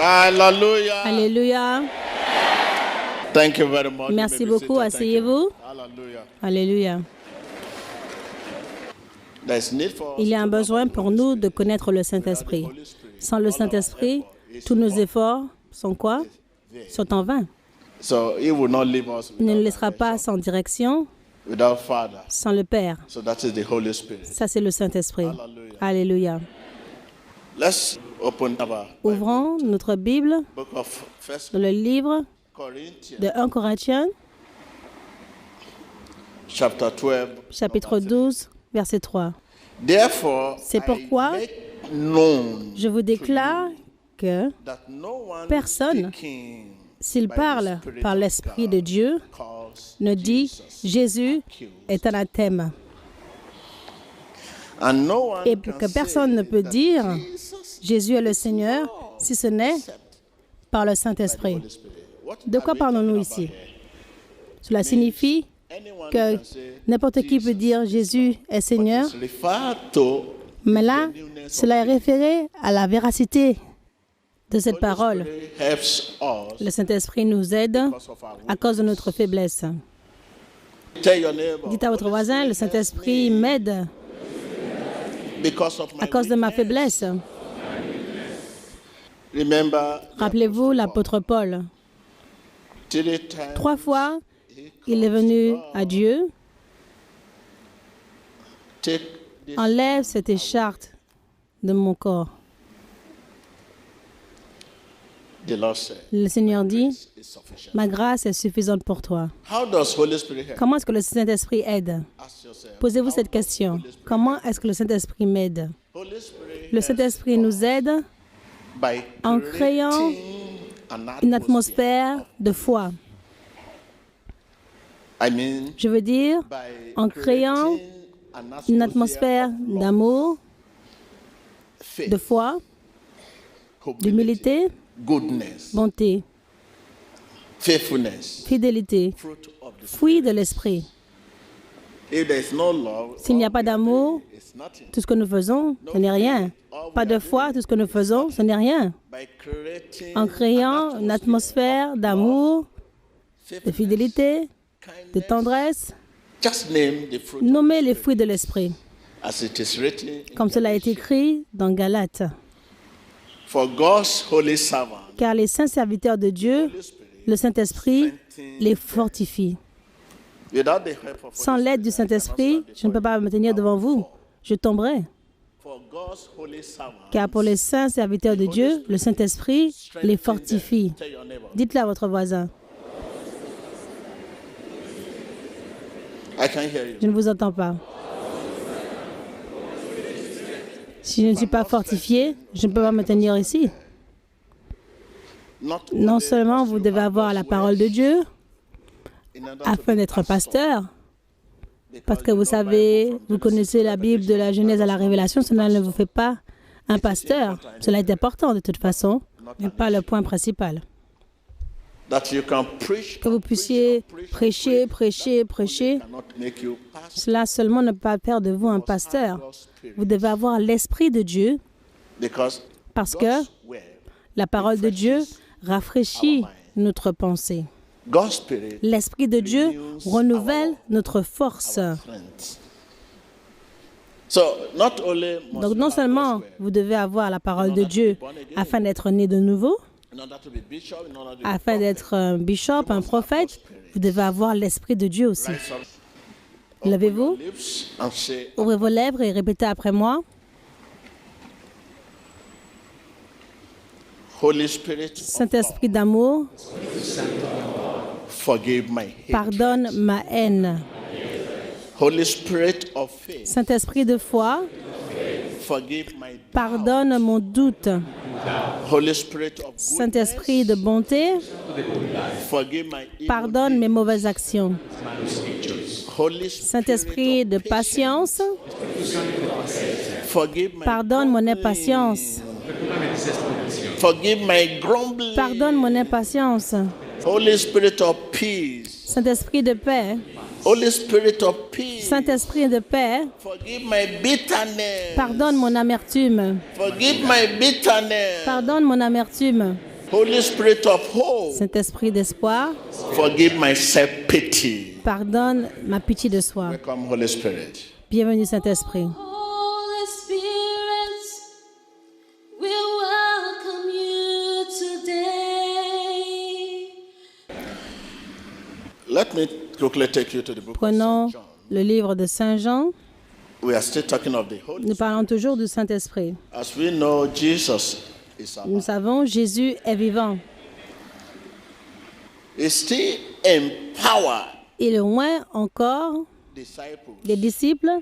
Hallelujah. Alléluia. Thank you very much. Merci You may be beaucoup. seated. Thank you. Asseyez-vous. Hallelujah. Alléluia. There's need for us Il y a un to know besoin about the pour Holy nous Spirit. de connaître le Without the Saint-Esprit. Holy Spirit, Sans le all our Saint-Esprit, effort is tous nos gone. efforts sont quoi? Sont en vain. So he will not leave us Il ne nous without laissera pas direction, sans direction, without Father. sans le Père. So that is the Holy Spirit. Ça, c'est le Saint-Esprit. Hallelujah. Alléluia. Let's open our Ouvrons notre Bible book of First dans le livre Corinthians, de 1 Corinthiens, chapter 12. chapitre 12, verset 3. Therefore, C'est pourquoi I make known Je vous déclare que that no one personne, speaking s'il by the parle Spirit par of l'Esprit God de Dieu, calls ne dit Jesus Jésus accused. est anathème. And no one Et can que personne ne say peut that dire Jesus Jésus est le Seigneur si ce n'est par le Saint-Esprit. Holy Spirit. What De are quoi we parlons-nous talking about ici? here? Cela signifie Anyone que can say n'importe qui peut Jesus dire is Jésus Lord. est Seigneur, But it's referred to mais là, the genuineness cela est of faith. référé à la véracité de cette Holy parole. Spirit helps us Le Saint-Esprit nous aide because of our à cause de notre faiblesse. Tell your neighbor, Dites à votre Holy voisin, Spirit le helps Saint-Esprit me m'aide because of my à cause de ma weakness. faiblesse. Remember, Rappelez-vous l'apôtre Paul. 3 times 3 fois, he il est comes venu to à God, Dieu. take this Enlève cette écharpe de mon corps. The Lord said, Le Seigneur dit, is sufficient. ma grâce est suffisante pour toi. How does Holy Spirit help? Comment est-ce que le Saint-Esprit aide? Ask yourself. Posez-vous how cette does question. Holy Spirit Comment help? est-ce que le Saint-Esprit m'aide? Holy Spirit Le helps Saint-Esprit nous aide by en créant creating une atmosphère de foi. I mean, Je veux dire, by en créant creating an une atmosphère of love, d'amour, faith, de foi, humility, d'humilité, goodness, bonté, faithfulness, fidélité, fruit of the fruit de l'esprit. If there is no love, S'il n'y a pas d'amour, it's nothing. tout ce que nous faisons, ce n'est rien. Pas de foi, tout ce que nous faisons, ce n'est rien. By creating En créant une atmosphère d'amour, de fidélité, de tendresse, just name the fruit nommez les fruits de l'esprit, as it is written in comme cela est Galatians. écrit dans Galates. For God's holy servant, Car les saints serviteurs de Dieu, Holy Spirit, le Saint-Esprit, les fortifie. without the help of Sans Holy l'aide du Spirit, I cannot Saint-Esprit, stand je ne peux before pas me tenir devant vous. Je tomberai. For God's holy servant, Car pour les saints serviteurs de Dieu, le Saint-Esprit les fortifie. tell your neighbor, Dites-le à votre voisin. I can't hear you. Je ne vous entends pas. Si je ne suis pas fortifié, je ne peux pas me tenir ici. Not Non only seulement must vous you devez have avoir God's la parole de word Dieu in order to afin be d'être pasteur, because parce que you vous know savez, Bible from vous Genesis connaissez to la Bible de la Revelation, Genèse à la that does not Révélation, cela ne vous fait pas un It is pasteur. important Cela est important de toute façon, mais pas le point principal. that you can preach Que vous and puissiez preach and prêcher, preach, prêcher, that prêcher, only cannot make you pastor. cela seulement ne peut pas faire de vous un pasteur. Vous devez avoir l'Esprit de Dieu, Because parce que God's word, la parole de Dieu rafraîchit notre pensée. God's Spirit L'Esprit de Dieu renouvelle notre force. strength. So not only must Donc you non have seulement God's word vous devez avoir la parole de Dieu afin d'être né de nouveau, in order to be bishop, in order to be afin prophet, d'être un bishop, un prophète, vous devez avoir l'Esprit de Dieu aussi. rise up, Levez-vous, lips and say, ouvrez vos lèvres et répétez après moi. Holy Spirit of Saint-Esprit God, d'amour, forgive my hate. pardonne ma haine. Holy Spirit of faith, Saint-Esprit de foi, forgive my doubt. pardonne mon doute. Holy Spirit of Saint-Esprit de bonté, forgive my evil pardonne mes mauvaises actions. deeds. Holy Spirit Saint-Esprit de of patience, patience, forgive my pardonne mon grumbling. impatience. Forgive my grumbling. Pardonne mon impatience. Holy Spirit of peace. Saint-Esprit de paix, Holy Spirit of peace. Saint-Esprit de paix, Forgive my bitterness. pardonne mon amertume. Forgive my bitterness. Pardonne mon amertume. Holy Spirit of hope, Saint-Esprit d'espoir, forgive my self-pity. pardonne ma pitié de soi. Welcome, Holy Spirit. Bienvenue, Saint-Esprit. Holy Spirit, we welcome you today. Let me quickly take you to the book Prenons of St. John. le livre de Saint Jean. We are still talking of the Holy Nous Spirit. parlons toujours du Saint-Esprit. As we know, Jesus is alive. Nous savons, Jésus est vivant. He still empower Il oint encore disciples des disciples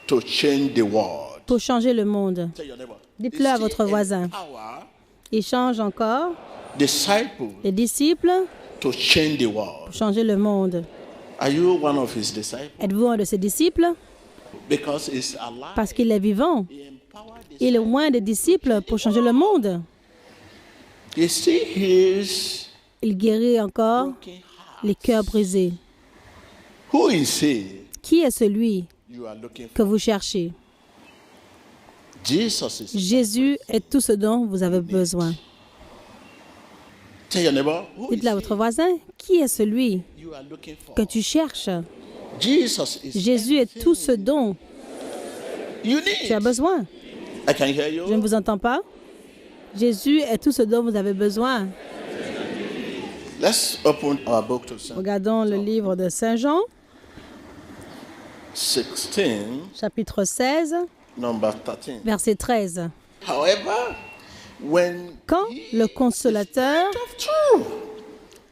to change the world. pour changer le monde. Tell your neighbor. Dites-le He à still votre voisin. empower Il change encore disciples les disciples to change the world. pour changer le monde. Are you one of his disciples? Êtes-vous un de ses disciples? Because he's alive. Parce qu'il est vivant. He empowered disciples. Il oint des disciples pour changer le monde. He still heals Il guérit encore broken hearts. les cœurs brisés. Who is he Qui est celui you are looking for? que vous cherchez? Jesus is. Jésus est tout ce dont vous avez besoin. Tell your neighbor. Who is Dites-le à votre voisin. Qui est celui you are looking for? que tu cherches? Jesus is. Jésus est tout ce dont You tu as need. besoin. I can hear Je ne you. vous entends pas. Jésus est tout ce dont vous avez besoin. Let's open our book to Psalm Regardons le livre de Saint Jean, 16, chapitre 16, number 13. verset 13. However, when Quand he le consolateur of truth,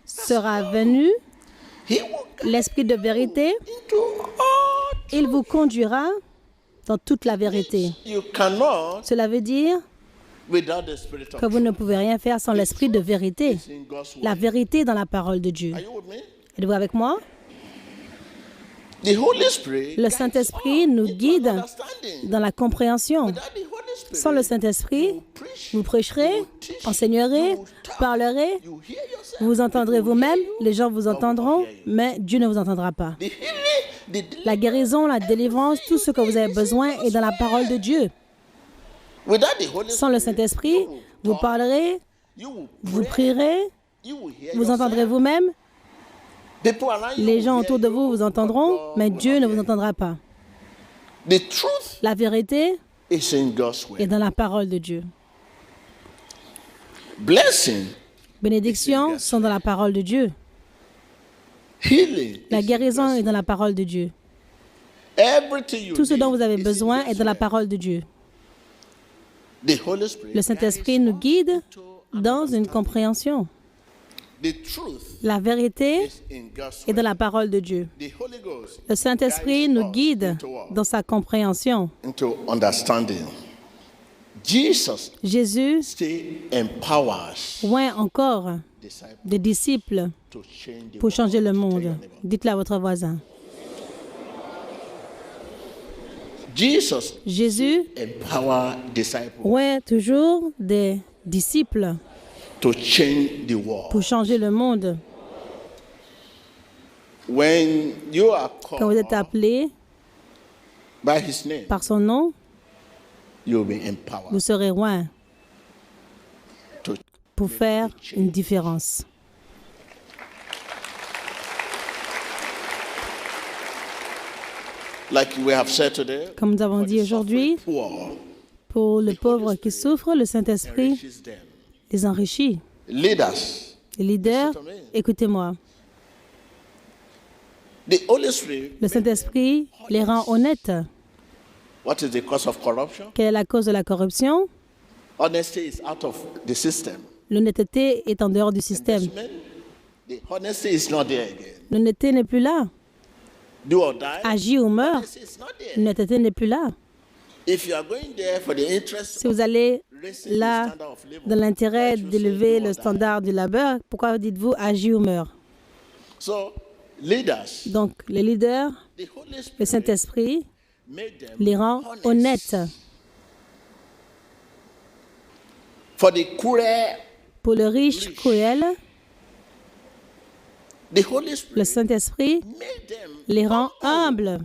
sera venu, he will come l'Esprit de vérité, into all. il vous conduira dans toute la vérité. You cannot Cela veut dire without the spirit of que vous ne pouvez rien faire sans l'Esprit de vérité. truth in God's La word. vérité dans la parole de Dieu. Are you with me? Êtes-vous avec moi? The Holy Spirit Le guides Saint-Esprit us nous into guide an understanding. dans la compréhension. Without the Holy Spirit, Sans le Saint-Esprit, you preach, vous prêcherez, you teach, enseignerez, you talk, parlerez, you hear yourself, vous entendrez people vous-même, hear you, les gens vous but we entendront, won't hear you. mais Dieu ne vous entendra pas. The healing, the La guérison, la délivrance, tout ce que vous avez besoin est dans la parole de Dieu. Without the Holy Sans le Spirit, Saint-Esprit, you will vous talk, parlerez, you will vous pray, prierez, you will hear vous entendrez yourself. vous-même, People around you les will gens hear autour de you, vous vous but entendront, God mais will Dieu not ne vous hear you. entendra pas. The truth La vérité is in God's est word. dans la parole de Dieu. Blessing, Bénédictions sont dans la parole de Dieu. healing, La is in guérison God's est dans la parole de Dieu. Everything you Tout ce dont need vous avez is in besoin est God's dans la word. parole de Dieu. The Holy Spirit Le Saint-Esprit nous guide dans une compréhension. The truth La vérité is in God's est dans word. la parole de Dieu. The Holy Ghost Le Saint-Esprit guides nous us guide into what? dans sa compréhension. Into understanding. Jesus Jésus still empowers oint encore disciples des disciples to change the pour changer world. le Tell monde. your neighbor. Dites-le à votre voisin. Jesus Jésus empower disciples oint toujours des disciples to change the world. pour changer le monde. When you are Quand vous êtes called appelé by His name, par son nom, you'll be empowered vous serez oint to pour faire une différence. like we have said today. Comme nous avons for dit the aujourd'hui, suffering poor, pour le pauvre qui souffre, le Saint-Esprit enriches them. les enrichit. Leaders, Les leaders, écoutez-moi, the Holy Spirit. le Saint-Esprit les rend honnêtes. What is the cause of corruption? Quelle est la cause de la corruption? Honesty is out of the system. L'honnêteté est en dehors du système. Investment, the honesty is not there again. L'honnêteté n'est plus là. Do or die. Agis ou meurs, Honesty is not there. l'honnêteté n'est plus là. If you are going there for the interest Si vous allez of raising the là standard of living, dans l'intérêt why should you d'élever say do le or die? standard du labeur, pourquoi dites-vous agis ou meurs? So, leaders, Donc, les leaders, the Holy le Spirit Saint-Esprit made them les rend honest. honnêtes. For the cruel, Pour le riche cruel, the Holy le Spirit Saint-Esprit made them les rend humbles.